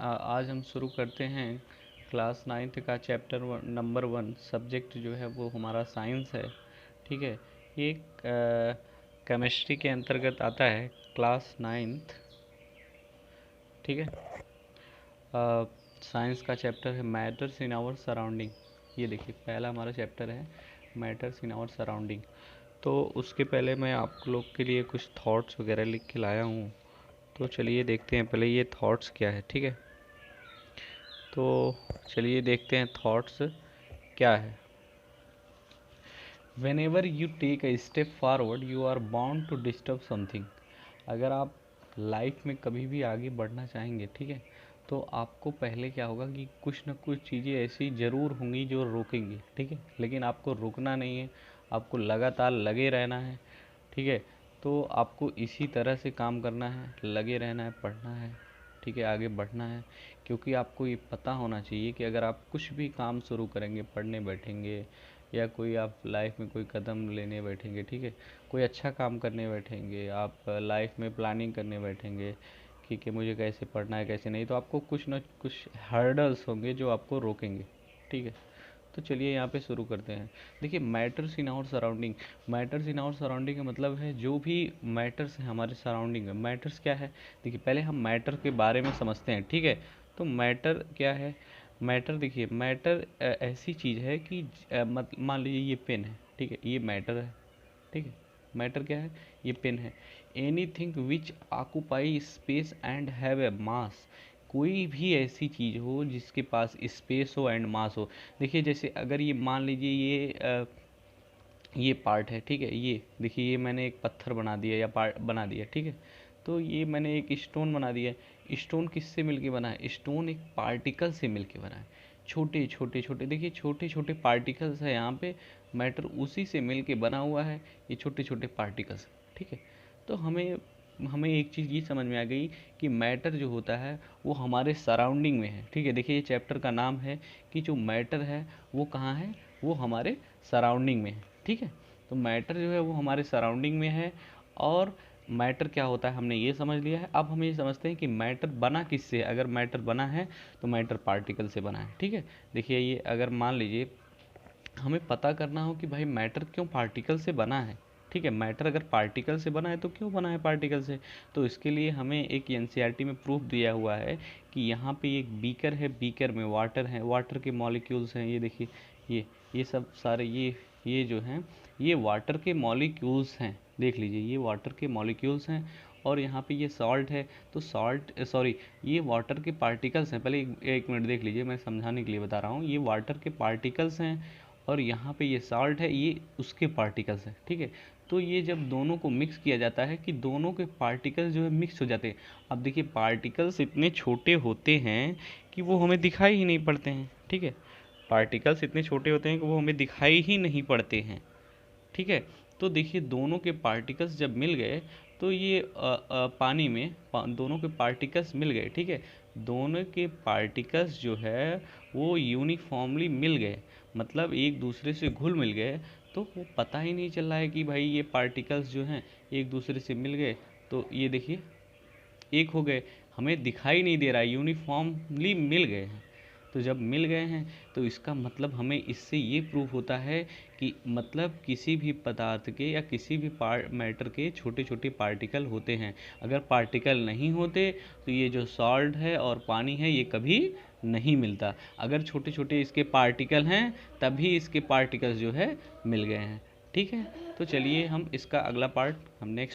आज हम शुरू करते हैं क्लास 9th का चैप्टर नंबर 1। सब्जेक्ट जो है वो हमारा साइंस है। ठीक है, ये केमिस्ट्री के अंतर्गत आता है, क्लास 9th। ठीक है, साइंस का चैप्टर है मैटर्स इन आवर सराउंडिंग। ये देखिए, पहला हमारा चैप्टर है मैटर्स इन आवर सराउंडिंग। तो उसके पहले मैं आप लोग के लिए कुछ थॉट्स वगैरह लिख के लाया हूँ। तो चलिए देखते हैं पहले ये थॉट्स क्या है। ठीक है, तो चलिए देखते हैं थॉट्स क्या है। Whenever you take a step forward you are bound to disturb something. अगर आप लाइफ में कभी भी आगे बढ़ना चाहेंगे, ठीक है, तो आपको पहले क्या होगा कि कुछ ना कुछ चीज़ें ऐसी ज़रूर होंगी जो रोकेंगी। ठीक है, लेकिन आपको रुकना नहीं है, आपको लगातार लगे रहना है। ठीक है, तो आपको इसी तरह से काम करना है, लगे रहना है, पढ़ना है। ठीक है, आगे बढ़ना है, क्योंकि आपको ये पता होना चाहिए कि अगर आप कुछ भी काम शुरू करेंगे, पढ़ने बैठेंगे या कोई आप लाइफ में कोई कदम लेने बैठेंगे, ठीक है, कोई अच्छा काम करने बैठेंगे, आप लाइफ में प्लानिंग करने बैठेंगे कि मुझे कैसे पढ़ना है कैसे नहीं, तो आपको कुछ ना कुछ हर्डल्स होंगे जो आपको रोकेंगे। ठीक है, तो चलिए यहाँ पे शुरू करते हैं। देखिए, matters in our surrounding. Matters in our surrounding का मतलब है जो भी मैटर्स हैं हमारे सराउंडिंग में। मैटर्स क्या है, देखिए पहले हम मैटर के बारे में समझते हैं। ठीक है, तो मैटर क्या है। मैटर, देखिए मैटर ऐसी चीज़ है कि मान लीजिए ये पेन है, ठीक है, ये मैटर है। ठीक है, मैटर क्या है, ये पेन है। Anything which occupy space and have a mass. कोई भी ऐसी चीज़ हो जिसके पास स्पेस हो एंड मास हो। देखिए, जैसे अगर ये मान लीजिए ये पार्ट है, ठीक है, ये देखिए, ये मैंने एक पत्थर बना दिया या पार्ट बना दिया। ठीक है, तो ये मैंने एक स्टोन बना दिया। स्टोन किससे मिलके बना है, स्टोन एक पार्टिकल से मिलके बना है। छोटे छोटे छोटे, देखिए छोटे छोटे पार्टिकल्स है यहाँ पे, मैटर उसी से मिलके बना हुआ है, ये छोटे छोटे पार्टिकल्स। ठीक है, तो हमें हमें एक चीज़ ये समझ में आ गई कि मैटर जो होता है वो हमारे सराउंडिंग में है। ठीक है, देखिए ये चैप्टर का नाम है कि जो मैटर है वो कहाँ है, वो हमारे सराउंडिंग में है। ठीक है, तो मैटर जो है वो हमारे सराउंडिंग में है। और मैटर क्या होता है हमने ये समझ लिया है। अब हम ये समझते हैं कि मैटर बना किससे है। अगर मैटर बना है तो मैटर पार्टिकल से बना है। ठीक है, देखिए ये अगर मान लीजिए हमें पता करना हो कि भाई मैटर क्यों पार्टिकल से बना है। ठीक है, मैटर अगर पार्टिकल से बना है तो क्यों बना है पार्टिकल से, तो इसके लिए हमें एक एनसीईआरटी में प्रूफ दिया हुआ है कि यहाँ पे एक बीकर है, बीकर में वाटर है, वाटर के मॉलिक्यूल्स हैं। ये देखिए, ये सब सारे ये जो हैं ये वाटर के मॉलिक्यूल्स हैं। देख लीजिए, ये वाटर के मॉलिक्यूल्स हैं। और यहाँ पे ये सॉल्ट है, तो सॉल्ट सॉरी ये वाटर के पार्टिकल्स हैं। पहले एक मिनट देख लीजिए, मैं समझाने के लिए बता रहा हूँ। ये वाटर के पार्टिकल्स हैं और यहाँ पे ये सॉल्ट है, ये उसके पार्टिकल्स हैं। ठीक है, तो ये जब दोनों को मिक्स किया जाता है कि दोनों के पार्टिकल्स जो है मिक्स हो जाते हैं। अब देखिए, पार्टिकल्स इतने छोटे होते हैं कि वो हमें दिखाई ही नहीं पड़ते हैं। ठीक है, पार्टिकल्स इतने छोटे होते हैं कि वो हमें दिखाई ही नहीं पड़ते हैं। ठीक है, तो देखिए दोनों के पार्टिकल्स जब मिल गए तो ये पानी में दोनों के पार्टिकल्स मिल गए। ठीक है, दोनों के पार्टिकल्स जो है वो यूनिफॉर्मली मिल गए, मतलब एक दूसरे से घुल मिल गए। तो वो पता ही नहीं चल रहा है कि भाई ये पार्टिकल्स जो हैं एक दूसरे से मिल गए, तो ये देखिए एक हो गए, हमें दिखाई नहीं दे रहा है, यूनिफॉर्मली मिल गए हैं। तो जब मिल गए हैं तो इसका मतलब हमें इससे ये प्रूफ होता है कि मतलब किसी भी पदार्थ के या किसी भी मैटर के छोटे छोटे पार्टिकल होते हैं। अगर पार्टिकल नहीं होते तो ये जो सॉल्ट है और पानी है ये कभी नहीं मिलता। अगर छोटे छोटे इसके पार्टिकल हैं तभी इसके पार्टिकल्स जो है मिल गए हैं। ठीक है, तो चलिए हम इसका अगला पार्ट हम नेक्स्ट